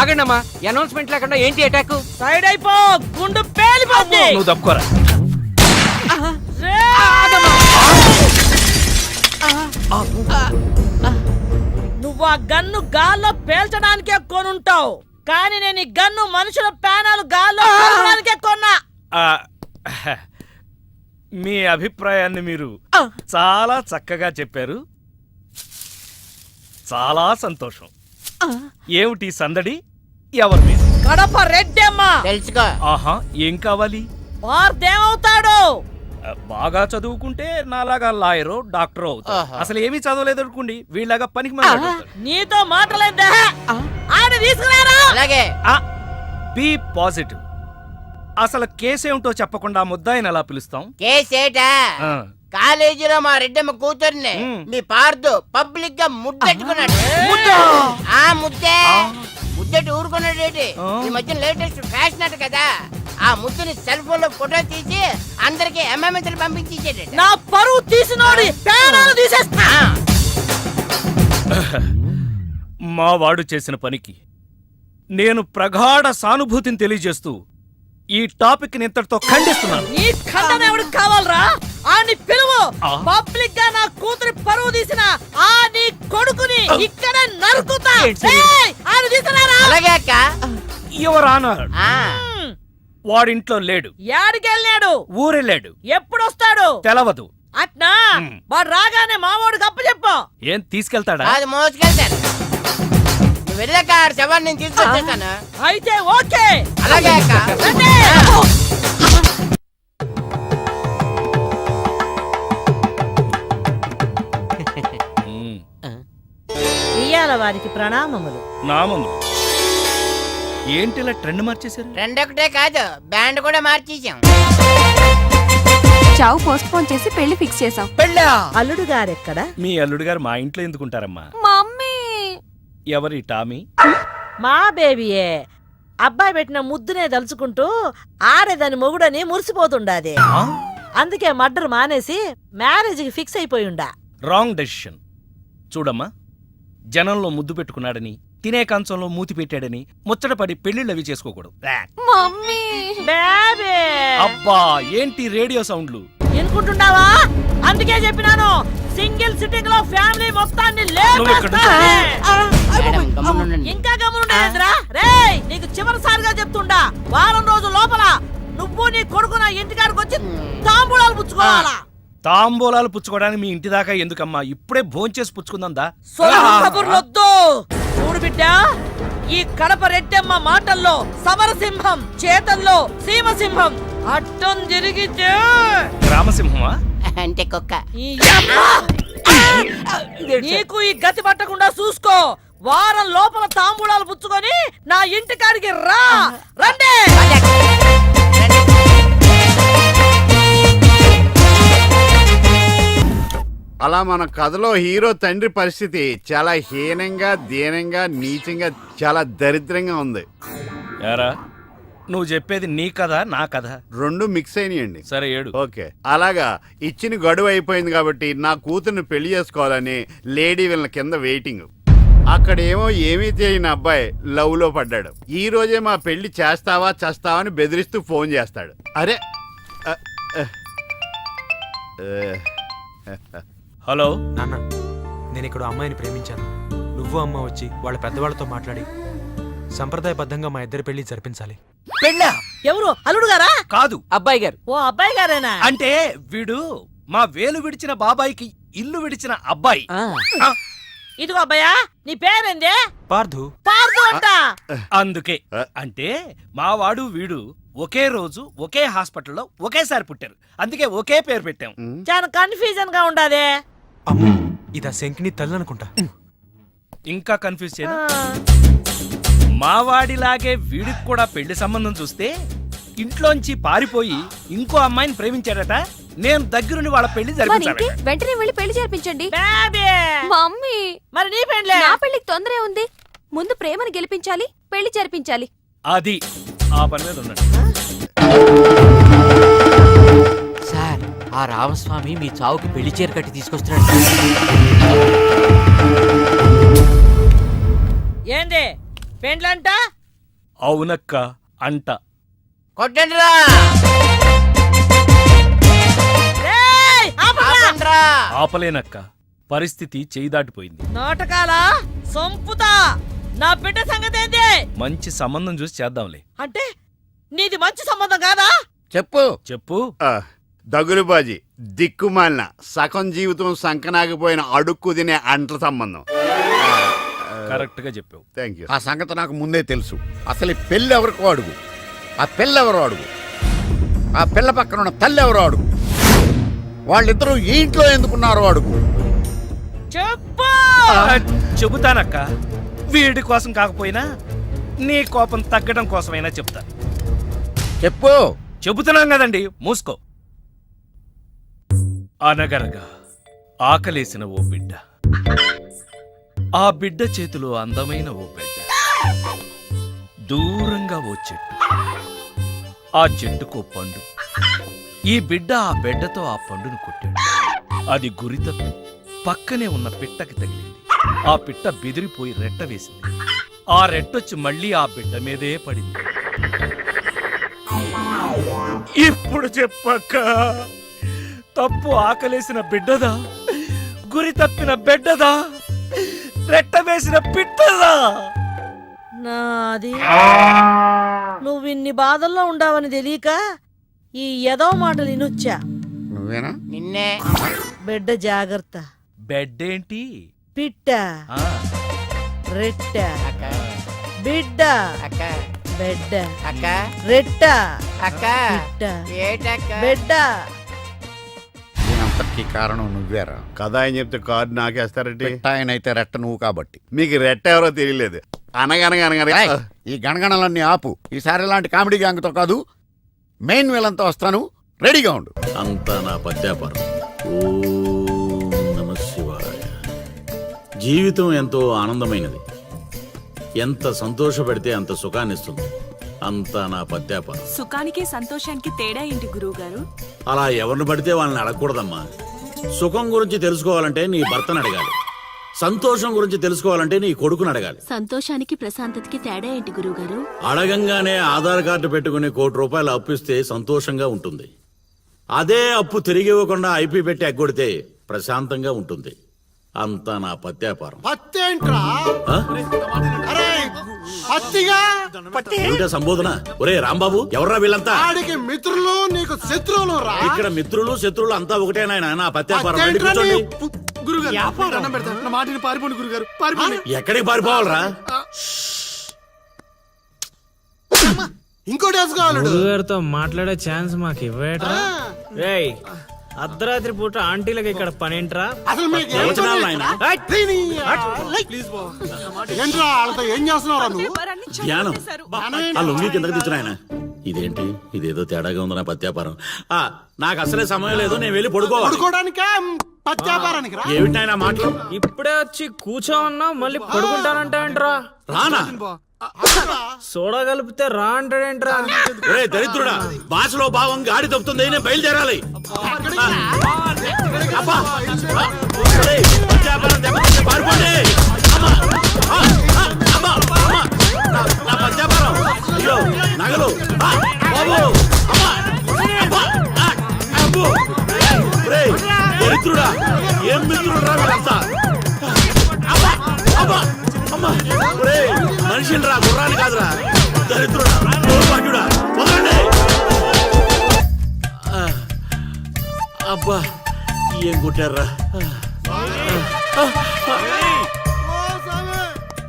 ఆగండమ్మా, announcement లేకుండా ఏంటి attack? Side అయిపో, గుండు పేలిపోద్ది. నువ్వు తప్పుకోరా. నువ్వు ఆ గన్ను గాల్లో పేల్చడానికే కొనుంటావు, కానీ నేను ఈ గన్ను మనుషుల ప్యానాలు గాల్లో పేల్చడానికే కొన్నా. మీ అభిప్రాయాన్ని మీరు చాలా చక్కగా చెప్పారు. చాలా సంతోషం. ఏమిటి సందడి? ఎవరి మీద? కడప రెడ్డమ్మ. తెలుసుకో. ఆహా, ఏం కావాలి? వార్దేమవుతాడు? బాగా చదువుకుంటే నాలాగా లాయరో డాక్టరో అవుతాడు. ఆహా. అసలు ఏమీ చదవలేదు అనుకోండి, వీళ్ళగా పనికి మాట్లాడతారు. నీతో మాటలేదా? ఆడి తీసుకురారా. అలాగే. Be positive. అసలు కేసేమిటో చెప్పకుండా ముద్దాయిని ఎలా పిలుస్తాం? కేసేటా? ఆ, కాలేజీలో మా రెడ్డమ్మ కూతుర్ని మీ పార్దు పబ్లిక్ గా ముద్దెట్టుకున్నాడు. ఆ ముద్దే ముద్దెట్టు ఊరుకున్నాడేటి. ఈ మధ్య లేటెస్ట్ ఫ్యాషన్ అట కదా, ఆ ముద్దుని సెల్ ఫోన్ లో ఫోటో తీసి అందరికి ఎంఎంఎస్ పంపించేసాడు. నా పరువు తీసినోడి ప్రాణాలు తీసేస్తా. మా వాడు చేసిన పనికి నేను ప్రగాఢ సానుభూతిని తెలియజేస్తూ ఈ టాపిక్ ని ఇంతటితో ఖండిస్తున్నాను. నీ ఖండన ఎవరికి కావాలరా? ఆని పిలువు. పబ్లిక్ గా నా కూతురి పరువు తీసిన ఆ నీ కొడుకుని ఇక్కడ నరుకుతా. ఆని తీసుకురారా. అలాగే అక్క. యువర్ ఆనర్, వాడింట్లో లేడు. యాడికెళ్ళాడు? ఊరెళ్ళాడు. ఎప్పుడొస్తాడు? తెలవదు. అట్నా? వాడు రాగానే మామూడు గప్ప చెప్పు. ఏం తీసుకెళ్తాడా? అది మోసుకెళ్తాను. నువ్వు వెళ్ళాక శవాన్ని నేను తీసుకొచ్చేస్తాను. అయితే ఓకే. అలాగే అక్క. రండి. ఇయ్యాల వారికి ప్రణామములు. నామము ఏంటిలా ట్రెండ్ మార్చేశారు? రెండు ఒకటే కాదు, బ్యాండ్ కూడా మార్చేసాం. చావు పోస్ట్ పోన్ చేసి పెళ్లి ఫిక్స్ చేసాం. పెళ్ళా? అల్లుడు గారెక్కడ? మీ అల్లుడు గారు మా ఇంట్లో ఎందుకుంటారమ్మా? మమ్మీ. ఎవరి టామీ? మా బేబీయే. అబ్బాయి పెట్టిన ముద్దునే తలుచుకుంటూ ఆడేదాని మొగుడని మురిసిపోతుండాది. అందుకే మర్డర్ మానేసి మ్యారేజ్ కి ఫిక్స్ అయిపోయిండా. Wrong decision. చూడమ్మా, జనంలో ముద్దు పెట్టుకున్నాడని, తినే కంచంలో మూతి పెట్టాడని ముచ్చటపడి పెళ్లిళ్ళవి చేసుకోకూడదు. మమ్మీ. బేబీ. అబ్బా, ఏంటి రేడియో సౌండ్లు? ఎనుకుంటున్నావా? అందుకే చెప్పినాను, సింగిల్ సిట్టింగ్ లో ఫ్యామిలీ మొత్తాన్ని మేడం, గమ్మునుండండి. ఇంకా గమనుండేంద్రా. రేయ్, నీకు చివరిసారిగా చెప్తుండా, వారం రోజు లోపల నువ్వు నీ కొడుకు నా ఇంటికాడికి వచ్చి తాంబూలాలు పుచ్చుకోవాలా. తాంబూలాలు పుచ్చుకోవడానికి మీ ఇంటి దాకా ఎందుకమ్మా? ఇప్పుడే భోంచేసి పుచ్చుకుందా? కబుర్లొద్దు. చూడు బిడ్డ, ఈ కడప రెడ్డమ్మ మాటల్లో సమరసింహం, చేతల్లో సీమసింహం. అడ్డం జరిగితే రామసింహమా? అంటే కుక్క. ఈ యమ్మ! నీకు ఈ గతి పట్టకుండా చూసుకో. వారం లోపల తాంబూలాలు పుచ్చుకొని నా ఇంటికాడికి రా. రండి. అలా మన కథలో హీరో తండ్రి పరిస్థితి చాలా హీనంగా, దీనంగా, నీచంగా, చాలా దరిద్రంగా ఉంది. యారా, నువ్వు చెప్పేది నీ కథ నా కథ? రెండు మిక్స్ అయినాయండి. సరే, ఏడు. ఓకే. అలాగా ఇచ్చిన గడువు అయిపోయింది కాబట్టి నా కూతుర్ని పెళ్లి చేసుకోవాలని లేడీ వీళ్ళ కింద వెయిటింగ్. అక్కడేమో ఏమీ తెలియని అబ్బాయి లవ్ లో పడ్డాడు. ఈ రోజే మా పెళ్లి చేస్తావా చేస్తావా అని బెదిరిస్తూ ఫోన్ చేస్తాడు. అరే హలో నాన్న, నేను ఇక్కడ అమ్మాయిని ప్రేమించాను. నువ్వు అమ్మ వచ్చి వాళ్ళ పెద్దవాళ్ళతో మాట్లాడి సంప్రదాయబద్ధంగా మా ఇద్దరి పెళ్లి జరిపించాలి. పెళ్ళా? ఎవరు? అల్లుడు గారా? కాదు, అబ్బాయి గారు. ఓ అబ్బాయి గారేనా? అంటే వీడు మా వేలు విడిచిన బాబాయికి ఇల్లు విడిచిన అబ్బాయి. ఇదిగో అబ్బాయా, నీ పేరేందే? పార్థు. పార్థు అంట. అందుకే అంటే మా వాడు వీడు ఒకే రోజు ఒకే హాస్పిటల్లో ఒకేసారి పుట్టారు. అందుకే ఒకే పేరు పెట్టాం. చాలా కన్ఫ్యూజన్ గా ఉండాదే. అమ్మో, ఇదా శంకిని తల్లి అనుకుంటా. ఇంకా కన్ఫ్యూజ్ చేయను. మా వాడిలాగే వీడికి కూడా పెళ్లి సంబంధం చూస్తే ఇంట్లోంచి పారిపోయి ఇంకో అమ్మాయిని ప్రేమించాడట. నేను దగ్గరుండి వాళ్ళ పెళ్లి జరిపించాను. వెంటనే వెళ్ళి పెళ్లి జరిపించండి. మమ్మీ, మరి నీ పెళ్లి? నా పెళ్లికి తొందరే ఉంది. ముందు ప్రేమను గెలిపించాలి, పెళ్లి జరిపించాలి. అది ఆ పని మీద ఉన్నాడు. సార్, ఆ రామస్వామి మీ చావుకి పెళ్లి చీర కట్టి తీసుకొస్తున్నాడు. ఏంది పెండ్లంట అవునక్క అంట. కొట్టండిరా రేయ్, ఆపరా! ఆపండ్రా. ఆపలేనక్క, పరిస్థితి చేయి దాటిపోయింది. నాటకాలా సంపుతా. నా బిడ్డ సంగతి ఏంది? మంచి సంబంధం చూసి చేద్దాంలే. అంటే నీది మంచి సంబంధం కాదా? చెప్పు. చెప్పు. దగులుబాజీ దిక్కుమాలిన సగం జీవితం సంకనాగిపోయిన అడుక్కు తినే అంట్ల సంబంధం. కరెక్ట్ గా చెప్పావు. Thank you. ఆ సంగతి నాకు ముందే తెలుసు. అసలు ఈ పెళ్ళి ఎవరికో అడుగు, ఆ పిల్ల ఎవరో అడుగు, ఆ పిల్ల పక్కన ఉన్న తల్లి ఎవరో అడుగు, వాళ్ళిద్దరూ ఈ ఇంట్లో ఎందుకున్నారో అడుగు. చెప్పు. చెబుతానక్క. వీడి కోసం కాకపోయినా నీ కోపం తగ్గడం కోసమైనా చెప్తా. చెప్పు. చెబుతున్నాం కదండి, మూసుకో. అనగనగా ఆకలేసిన ఓ బిడ్డ, ఆ బిడ్డ చేతిలో అందమైన ఓ బిడ్డ, దూరంగా ఓ చెట్టు, ఆ చెట్టుకో పండు. ఈ బిడ్డ ఆ బిడ్డతో ఆ పండును కొట్టాడు. అది గురి తప్పి పక్కనే ఉన్న పిట్టకి తగిలింది. ఆ పిట్ట బెదిరిపోయి రెట్ట వేసింది. ఆ రెట్టొచ్చి మళ్ళీ ఆ బిడ్డ మీదే పడింది. ఇప్పుడు చెప్పక్క, తప్పు ఆకలేసిన బిడ్డదా, గురి తప్పిన బిడ్డదా, రెట్ట వేసిన పిట్టదా? నాది. నువ్విన్ని బాధల్లో ఉండావని తెలియక ఈ ఎదవ మాటలు వినొచ్చా. నువ్వేనా? నిన్నే. బిడ్డ జాగ్రత్త. బెడ్ ఏంటి? పిట్ట, ఆ, రెట్ట, అక్క బిడ్డ, అక్క బిడ్డ, అక్క రెట్ట, అక్క పిట్ట, ఏటక్క బిడ్డ. దీనంతటికీ కారణం నువ్వేరా. కథ ఆయన చెప్తే కార్డు నాకేస్తారంటే ఆయనైతే రెట్ట నువ్వు కాబట్టి. మీకు రెట్ట ఎవరో తెలియలేదు. అనగనగా ఏయ్, ఈ గణగణలన్నీ ఆపు. ఈసారి ఇలాంటి కామెడీ గ్యాంగ్తో కాదు, మెయిన్ వీళ్ళంతా వస్తాను. రెడీగా ఉండు. అంతా నా పత్యాపారం. ఓం నమః శివాయ. జీవితం ఎంతో ఆనందమైనది. ఎంత సంతోషపెడితే అంత సుఖాన్నిస్తుంది. అంతా నా పత్యాపారం. సుఖానికి సంతోషానికి తేడా ఏంటి గురువుగారు? అలా ఎవరిని పడితే వాళ్ళని అడగకూడదమ్మా. సుఖం గురించి తెలుసుకోవాలంటే నీ భర్తను అడగాలి. సంతోషం గురించి తెలుసుకోవాలంటే నీ కొడుకుని అడగాలి. సంతోషానికి ప్రశాంతతకి తేడా ఏంటి గురువుగారు? అడగంగానే ఆధార్ కార్డు పెట్టుకుని ₹1,00,00,000 అప్పు ఇస్తే సంతోషంగా ఉంటుంది. అదే అప్పు తిరిగి ఇవ్వకుండా ఐపీ పెట్టి ఎగ్గొడితే ప్రశాంతంగా ఉంటుంది. అంతా నా పత్యాపారం. ఆ? ఏమిటా సంబోధన? ఒరే రాంబాబు, ఎవర్రా వీళ్ళంతా? మిత్రులు నీకు శత్రువులు రా. ఇక్కడ మిత్రులు శత్రువులు అంతా ఒకటే నాయనా. నా పత్యాపారం. వెళ్ళి కూర్చోండి. ఎక్కడికి పారిపోవాలరా? ఇంకోటి వేసుకోవాలి. గురుగారితో మాట్లాడే ఛాన్స్ మాకు ఇవ్వేట్రా. రేయ్, అర్ధరాత్రి పూట ఆంటీలకు ఇక్కడ పనేంట్రా? అసలు మీకు ఏం ప్రవచనాలు నాయనా. ఏంట్రా వాళ్ళతో ఏం చేస్తున్నారా నువ్వు? ధ్యానం. ఆ లొంగి కిందకి తెచ్చునాయన. ఇదేంటి, ఇదేదో తేడాగా ఉంది నా పత్యాపారం. ఆ నాకు అసలే సమయం లేదు, నేను వెళ్ళి పడుకోవాలి. పడుకోవడానికా పత్యాపారానికి రా. ఏమిటి నాయనా మాటలు? ఇప్పుడే వచ్చి కూర్చో అన్నా మళ్ళీ పడుకుంటానంటావేంట్రా? రానా? సోడా కలిపితే రా అంటాడేంట్రా? ఒరే దరిద్రుడా, భాషలో భావం గాడి తప్పుతుంది. నేను బయలుదేరాలి. అబ్బా! ఒరేయ్, పత్యాపారం దెబ్బతింటే పారిపోండి. అమ్మా! ఆ! ఆ! అమ్మా! అమ్మా! నా పత్యాపారం. అయ్యో, నగలు. ఆ! బాబు! అమ్మా! అబ్బా! ఆ! అబ్బో! ఒరేయ్, దరిద్రుడా, ఏం మిత్రుడురా వీళ్ళంతా? అబ్బా! అబ్బా! అమ్మా! ఒరేయ్, మనిషిని రా, గుర్రాన్ని కాదురా. దరిద్రుడా, దౌర్భాగ్యుడా, వదలండి. అబ్బా, ఏం కొట్టారా?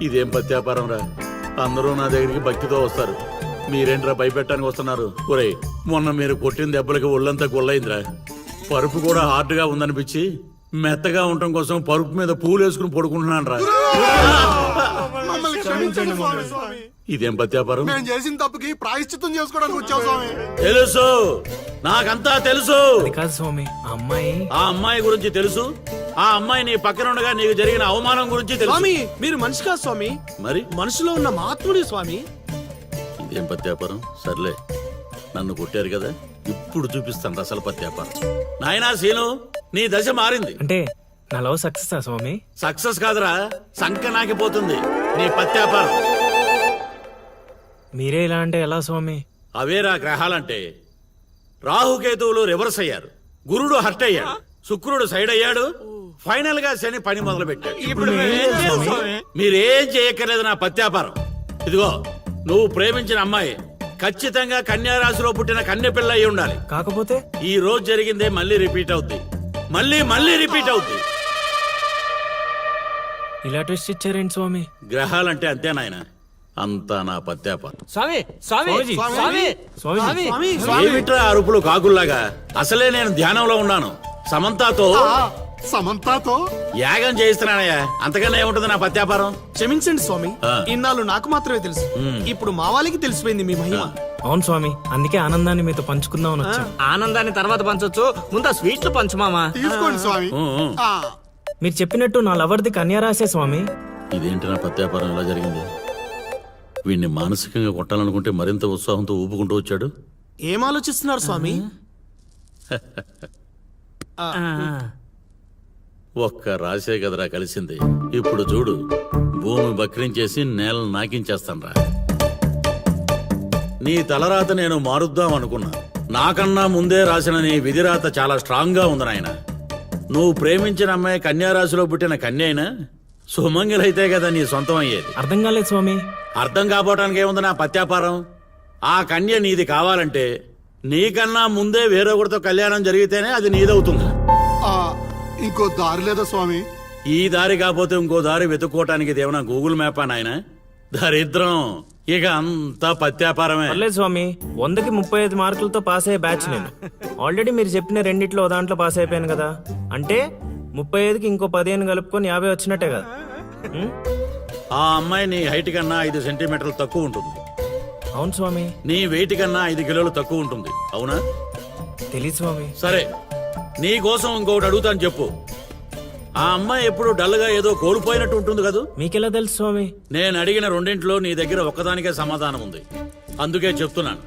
ఇదేం పత్యాపారం రా. అందరూ నా దగ్గరికి భక్తితో వస్తారు. మీరేంట్రా భయపెట్టడానికి వస్తున్నారు? ఒరేయ్, మొన్న మీరు కొట్టిన దెబ్బలకి ఒళ్ళంతా గుల్లయిందిరా. పరుపు కూడా హార్డ్గా ఉందనిపించి మెత్తగా ఉండటం కోసం పరుపు మీద పూలు వేసుకుని పడుకుంటున్నాను రా. ఇదేం పత్యాపారం? నేను చేసిన తప్పుకి ప్రాయశ్చిత్తం చేసుకోవడానికి వచ్చావు స్వామి. తెలుసు, నాకంతా తెలుసు. కాదు స్వామి, ఆ అమ్మాయి ఆ అమ్మాయి గురించి తెలుసు. ఆ అమ్మాయి నీ పక్కన ఉండగా నీకు జరిగిన అవమానం గురించి తెలుసు. స్వామి, మీరు మనిషి కాదు స్వామి, మరి మనసులో ఉన్న మహాత్ముడి స్వామి. ఇదేం పత్యాపారం? సర్లే, నన్ను కొట్టారు కదా, ఇప్పుడు చూపిస్తాను అసలు పత్యాపారం. నాయనా సీను, నీ దశ మారింది. అంటే నా లవ్ సక్సెస్ స్వామి? సక్సెస్ కాదురా, సంక నాకిపోతుంది నీ పత్యాపారం. మీరే ఇలా అంటే ఎలా స్వామి? అవేరా గ్రహాలంటే. రాహుకేతువులు రివర్స్ అయ్యారు, గురుడు హర్ట్ అయ్యాడు, శుక్రుడు సైడ్ అయ్యాడు, ఫైనల్ గా శని పని మొదలు పెట్టాడు. ఇప్పుడు మీరేం చేయక్కర్లేదు నా పత్యాపారం. ఇదిగో నువ్వు ప్రేమించిన అమ్మాయి ఖచ్చితంగా కన్యా రాశిలో పుట్టిన కన్య పిల్ల అయి ఉండాలి. కాకపోతే ఈ రోజు జరిగిందే మళ్ళీ రిపీట్ అవుద్ది, మళ్ళీ రిపీట్ అవుద్ది. ఇలా ట్విస్ట్ ఇచ్చారేంటి స్వామి? గ్రహాలంటే అంతే నాయన, అంతా నా పత్యాపారం. స్వామీజీ, స్వామీజీ, ఏమిట్రా అరుపులు కాకుల్లాగా? అసలే నేను ధ్యానంలో ఉన్నాను. సమంతాతో యాగం చేయిస్తున్నానయ్యా, అంతకన్నా ఏముంటుంది నా పత్యాపారం. క్షమించండి స్వామి, ఆ. ఇన్నాళ్ళు నాకు మాత్రమే తెలుసు. ఇప్పుడు మా వాళ్ళకి తెలిసిపోయింది మీ మహిమ. అవును స్వామి, అందుకే ఆనందాన్ని మీతో పంచుకుందామని వచ్చాం. ఆనందాన్ని తర్వాత పంచొచ్చు, ముందు స్వీట్లు పంచు మామా. తీసుకోండి స్వామి. మీరు చెప్పినట్టు నా లవర్ది కన్యారాశే స్వామి. ఇదేంటి నా పత్యాపారం ఇలా జరిగింది? వీడిని మానసికంగా కొట్టాలనుకుంటే మరింత ఉత్సాహంతో ఊపుకుంటూ వచ్చాడు. ఏం ఆలోచిస్తున్నారు స్వామి? ఒక్క రాసే కదరా కలిసింది. ఇప్పుడు చూడు, భూమి బక్రించేసి నేలను నాకించేస్తాన్రా. నీ తలరాత నేను మారుద్దాం అనుకున్నా. నాకన్నా ముందే రాసిన నీ విధిరాత చాలా స్ట్రాంగ్ గా ఉంది నాయన. నువ్వు ప్రేమించిన అమ్మాయి కన్యారాశిలో పుట్టిన కన్య అయినా సుమంగిలైతే కదా నీ సొంతం అయ్యేది. అర్థం కాలేదు స్వామి. అర్థం కాపోవటానికి ఏముంది నా పత్యాపారం? ఆ కన్య నీది కావాలంటే నీకన్నా ముందే వేరొకరితో కళ్యాణం జరిగితేనే అది నీదవుతుంది. ఇంకో దారి లేదా స్వామి? ఈ దారి కాకపోతే ఇంకో దారి వెతుక్కోవటానికి ఇదేమన్నా గూగుల్ మ్యాపా నాయన? దరిద్రం. ఇక అంతా పత్యాపారమే. పర్లేదు స్వామి, 100కి 35 మార్కులతో పాస్ అయ్యే బ్యాచ్ నేను. ఆల్రెడీ మీరు చెప్పిన రెండిట్లో ఓ దాంట్లో పాస్ అయిపోయాను కదా. అంటే 35కి ఇంకో 15 కలుపుకొని 50 వచ్చినట్టే కదా. ఆ అమ్మాయి నీ హైట్ కన్నా 5 సెంటీమీటర్లు తక్కువ ఉంటుంది. అవును స్వామి. నీ వెయిట్ కన్నా 5 కిలోలు తక్కువ ఉంటుంది. అవునా? తెలీదు స్వామి. సరే, నీ కోసం ఇంకొకటి అడుగుతాను, చెప్పు. ఆ అమ్మాయి ఎప్పుడు డల్గా ఏదో కోల్పోయినట్టు ఉంటుంది కదూ? మీకెలా తెలుసు స్వామి? నేను అడిగిన రెండింటిలో నీ దగ్గర ఒక్కదానికే సమాధానం ఉంది. అందుకే చెప్తున్నాను,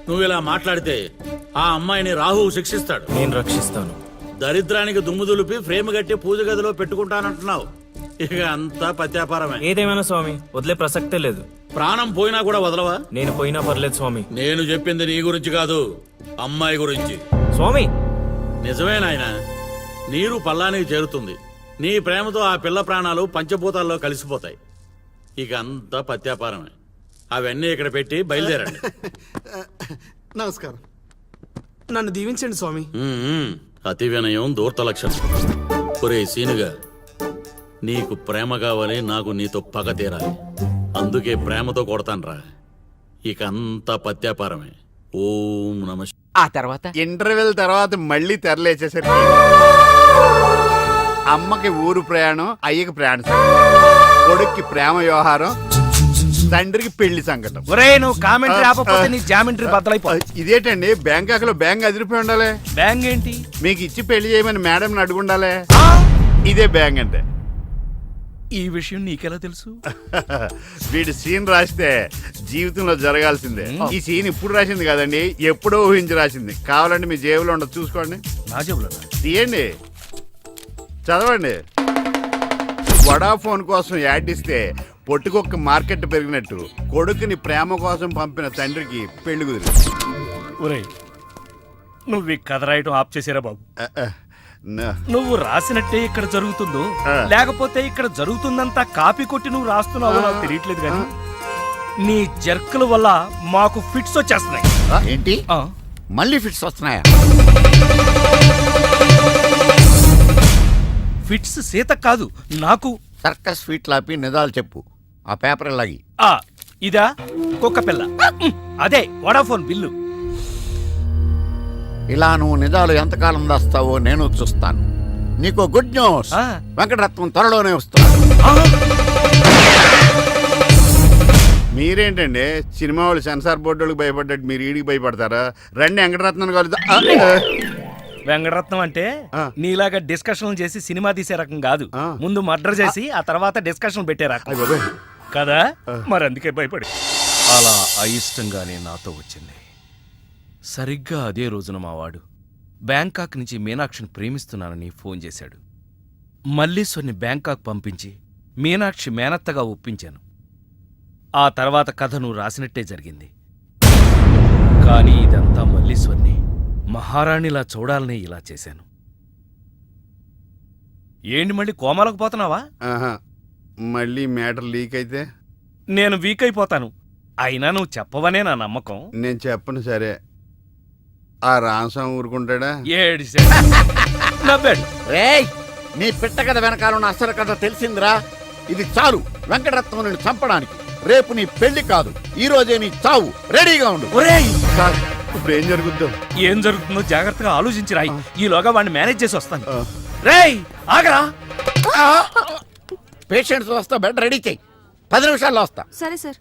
నువ్వు ఇలా మాట్లాడితే ఆ అమ్మాయిని రాహువు శిక్షిస్తాడు. నేను రక్షిస్తాను. దరిద్రానికి దుమ్ము దులిపి ఫ్రేమ్ కట్టి పూజ గదిలో పెట్టుకుంటానంటున్నావు. ఇక అంతా పత్యాపారమే. ఏదేమైనా స్వామి, వదిలే ప్రసక్తే లేదు. ప్రాణం పోయినా కూడా వదలవా? నేను పోయినా పర్లేదు స్వామి. నేను చెప్పింది నీ గురించి కాదు, అమ్మాయి గురించి. స్వామి, నిజమే నాయనా, నీరు పల్లానికి చేరుతుంది. నీ ప్రేమతో ఆ పిల్ల ప్రాణాలు పంచభూతాల్లో కలిసిపోతాయి. ఇక అంతా పత్యాపారమే. అవన్నీ ఇక్కడ పెట్టి బయలుదేరండి. నమస్కారం. నన్ను దీవించండి స్వామి. అతి వినయం దూర్త లక్షణం. ఒరే సీనుగా, నీకు ప్రేమ కావాలి, నాకు నీతో పగ తీరాలి. అందుకే ప్రేమతో కొడతాన్రా. ఇక అంతా పత్యాపారమే. ఓం నమ. ఆ తర్వాత ఇంటర్వెల్ తర్వాత మళ్ళీ తెరలేచేసరికి అమ్మకి ఊరు ప్రయాణం, అయ్యకి ప్రయాణ సంకటం, కొడుక్కి ప్రేమ వ్యవహారం, తండ్రికి పెళ్లి సంకటం. ఒరే, నువ్వు కామెంటరీ ఆపకపోతే నీ జామెంట్రీ బద్దలైపో. ఇదేటండి, బ్యాంకాక్ లో బ్యాంక్ అదిరిపోయి ఉండాలి. బ్యాంగ్ ఏంటి? మీకు ఇచ్చి పెళ్లి చేయమని మేడం అడుగుండాలి. ఇదే బ్యాంక్ అంటే. ఈ విషయం నీకెలా తెలుసు? వీడి సీన్ రాస్తే జీవితంలో జరగాల్సిందే. ఈ సీన్ ఇప్పుడు రాసింది కాదండి, ఎప్పుడో ఊహించి రాసింది. కావాలంటే మీ జేబులో ఉండదు, చూసుకోండి. నా జేబులో తీయండి, చదవండి. వడాఫోన్ కోసం యాడ్ ఇస్తే పొట్టుకొక్క మార్కెట్ పెరిగినట్టు కొడుకుని ప్రేమ కోసం పంపిన తండ్రికి పెళ్లి కుదిరింది. ఒరే, నువ్వు ఈ కథ రాయటం ఆప్ చేసారా బాబు? నా- నువ్వు రాసినట్టే ఇక్కడ జరుగుతుందో, ఆ. లేకపోతే ఇక్కడ జరుగుతుందంతా కాపీ కొట్టి నువ్వు రాస్తున్నావో నాకు తెలియట్లేదు కానీ నీ జర్కుల వల్ల మాకు ఫిట్స్ వచ్చేస్తున్నాయి. ఏంటి ఆ. మళ్ళీ ఫిట్స్ వస్తున్నాయా? ఫిట్స్ సీత కాదు, నాకు. సర్కస్ ఫీట్ లాపి నిజాలు చెప్పు. ఆ పేపర్ లాగి. ఆ ఇదా కుక్క పిల్ల, అదే వడాఫోన్ బిల్లు. ఇలా నువ్వు నిజాలు ఎంతకాలం దాస్తావో నేను చూస్తాను. నీకు గుడ్ న్యూస్, ఆ. వెంకటరత్నం త్వరలోనే వస్తాడు. మీరేంటండి సినిమా వాళ్ళు సెన్సార్ బోర్డు వాళ్ళకి భయపడ్డట్టు మీరు ఈడికి భయపడతారా? రండి వెంకటరత్నం కలుద్దాం. వెంకటరత్నం అంటే ఆ. నీలాగా డిస్కషన్ చేసి సినిమా తీసే రకం కాదు. ఆ. ముందు మర్డర్ చేసి ఆ తర్వాత డిస్కషన్ పెట్టే రకం అయ్ బాబోయ్. కదా. మరి అందుకే భయపడి అలా అయిష్టంగానే నాతో వచ్చింది. సరిగ్గా అదే రోజున మావాడు బ్యాంకాక్ నుంచి మీనాక్షిని ప్రేమిస్తున్నానని ఫోన్ చేశాడు. మల్లీశ్వర్ని బ్యాంకాక్ పంపించి మీనాక్షి మేనత్తగా ఒప్పించాను. ఆ తర్వాత కథ నువ్వు రాసినట్టే జరిగింది. కానీ ఇదంతా మల్లీశ్వర్ని మహారాణిలా చూడాలనే ఇలా చేశాను. ఏంటి మళ్ళీ కోమాలకు పోతున్నావా? ఆహా, మళ్ళీ మ్యాటర్ లీక్ అయితే నేను వీక్ అయిపోతాను. అయినా నువ్వు చెప్పవనే నా నమ్మకం. నేను చెప్పను సరే. ఆ రామస్వామి ఊరుకుంటాడా? నవ్వాడు. రేయ్, నీ పిట్ట కథ వెనకాలన్న అసలు కథ తెలిసిందిరా. ఇది చాలు వెంకటరత్నం నిన్ను చంపడానికి. రేపు నీ పెళ్లి కాదు, ఈ రోజే నీ చావు. రెడీగా ఉండు. ఒరేయ్, సార్ ఇప్పుడు ఏం జరుగుద్దో? ఏం జరుగుతుందో జాగ్రత్తగా ఆలోచించి రాయి. ఈలోగా వాడిని మేనేజ్ చేసి వస్తాను. రేయ్ ఆగరా. పేషెంట్స్ వస్తా, బెడ్ రెడీ చెయ్యి. 10 నిమిషాల్లో వస్తా. సరే సార్